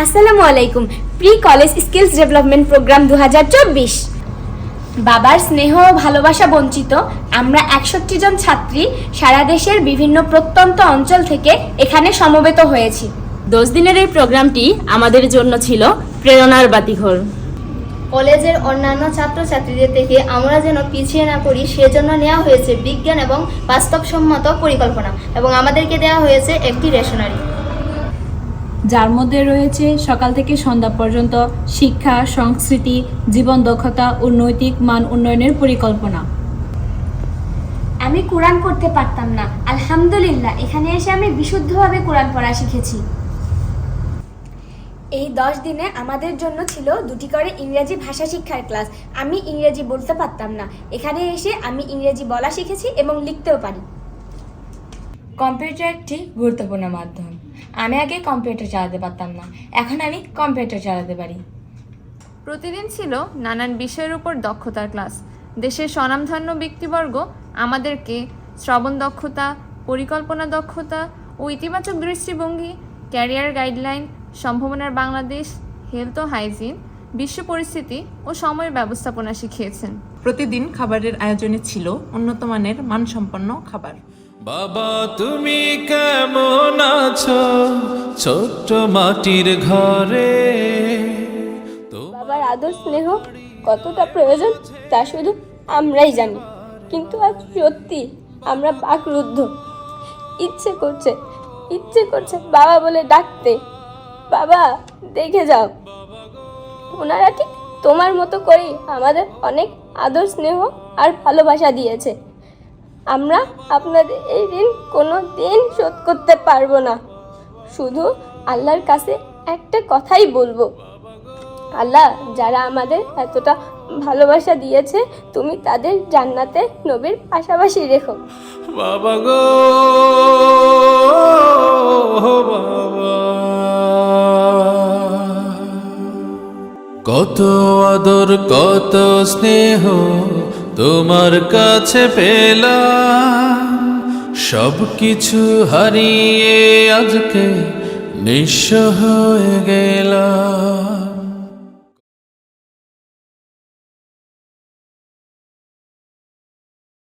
আসসালামু আলাইকুম। Pre college skills development programme 2024। বাবার স্নেহ ও ভালোবাসা বঞ্চিত আমরা 61 জন ছাত্রী সারা দেশের বিভিন্ন প্রত্যন্ত অঞ্চল থেকে এখানে সমবেত হয়েছি। 10 দিনের এই প্রোগ্রামটি আমাদের জন্য ছিল প্রেরণার বাতিঘর। কলেজের অন্যান্য ছাত্রছাত্রীদের থেকে আমরা যেন পিছিয়ে না পড়ি সেজন্য নেওয়া হয়েছে বিজ্ঞান এবং বাস্তবসম্মত পরিকল্পনা এবং আমাদেরকে দেওয়া হয়েছে একটি রেশনারি, যার মধ্যে রয়েছে সকাল থেকে সন্ধ্যা পর্যন্ত শিক্ষা, সংস্কৃতি, জীবন দক্ষতা ও নৈতিক মান উন্নয়নের পরিকল্পনা। আমি কোরআন পড়তে পারতাম না, আলহামদুলিল্লাহ এখানে এসে আমি বিশুদ্ধভাবে কোরআন পড়া শিখেছি। এই 10 দিনে আমাদের জন্য ছিল 2টি করে ইংরেজি ভাষা শিক্ষার ক্লাস। আমি ইংরেজি বলতে পারতাম না, এখানে এসে আমি ইংরেজি বলা শিখেছি এবং লিখতেও পারি। কম্পিউটার একটি গুরুত্বপূর্ণ মাধ্যম। আমি আগে কম্পিউটার চালাতে পারতাম না, এখন আমি কম্পিউটার চালাতে পারি। প্রতিদিন ছিল নানান বিষয়ের উপর দক্ষতার ক্লাস। দেশের স্বনামধন্য ব্যক্তিবর্গ আমাদেরকে শ্রবণ দক্ষতা, পরিকল্পনা দক্ষতা ও ইতিবাচক দৃষ্টিভঙ্গি, ক্যারিয়ার গাইডলাইন, সম্ভাবনার বাংলাদেশ, হেলথ ও হাইজিন, বিশ্ব পরিস্থিতি ও সময় ব্যবস্থাপনা শিখিয়েছেন। প্রতিদিন খাবারের আয়োজনে ছিল উন্নত মানের মানসম্পন্ন খাবার। বাবা তুমি কেমন আছো ছোট্ট মাটির ঘরে? বাবার আদর স্নেহ কতটা প্রয়োজন তা শুধু আমরাই জানি, কিন্তু আজ সত্যি আমরা বাকরুদ্ধ। ইচ্ছে করছে বাবা বলে ডাকতে। বাবা দেখে যাও, ওনারা ঠিক তোমার মতো করেই আমাদের অনেক আদর স্নেহ আর ভালোবাসা দিয়েছে। আমরা আপনাদের এই ঋণ কোনো দিন শোধ করতে পারবো না। শুধু আল্লাহর কাছে একটা কথাই বলবো, আল্লাহ যারা আমাদের এতটা ভালোবাসা দিয়েছে তুমি তাদের জান্নাতে নবীর পাশাপাশি রেখো। বাবা গো বাবা, কত আদর কত স্নেহ তোমার কাছে পেলাম, সব কিছু হারিয়ে আজকে নিঃস্ব হয়ে গেলাম।